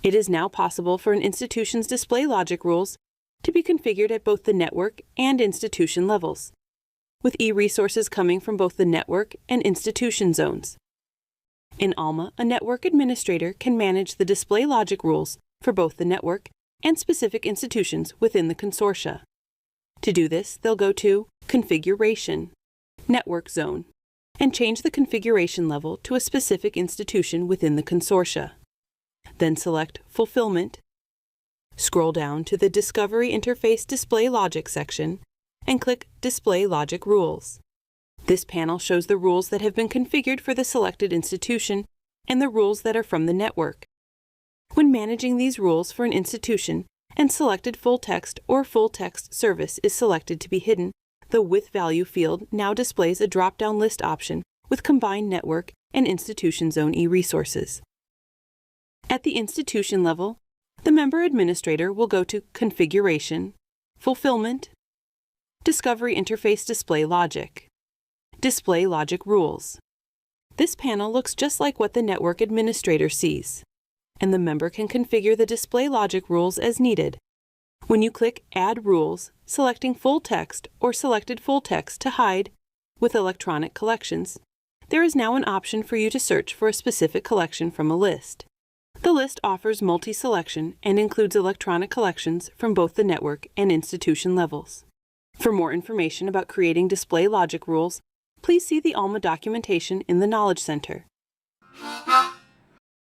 It is now possible for an institution's display logic rules to be configured at both the network and institution levels, with e-resources coming from both the network and institution zones. In Alma, a network administrator can manage the display logic rules for both the network and specific institutions within the consortia. To do this, they'll go to Configuration, Network Zone, and change the configuration level to a specific institution within the consortia. Then select Fulfillment, scroll down to the Discovery Interface Display Logic section, and click Display Logic Rules. This panel shows the rules that have been configured for the selected institution and the rules that are from the network. When managing these rules for an institution and selected full text or full text service is selected to be hidden, the With Value field now displays a drop-down list option with combined network and institution zone e-resources. At the institution level, the member administrator will go to Configuration, Fulfillment, Discovery Interface Display Logic, Display Logic Rules. This panel looks just like what the network administrator sees, and the member can configure the display logic rules as needed. When you click Add Rules, selecting full text or selected full text to hide with electronic collections, there is now an option for you to search for a specific collection from a list. The list offers multi-selection and includes electronic collections from both the network and institution levels. For more information about creating display logic rules, please see the Alma documentation in the Knowledge Center.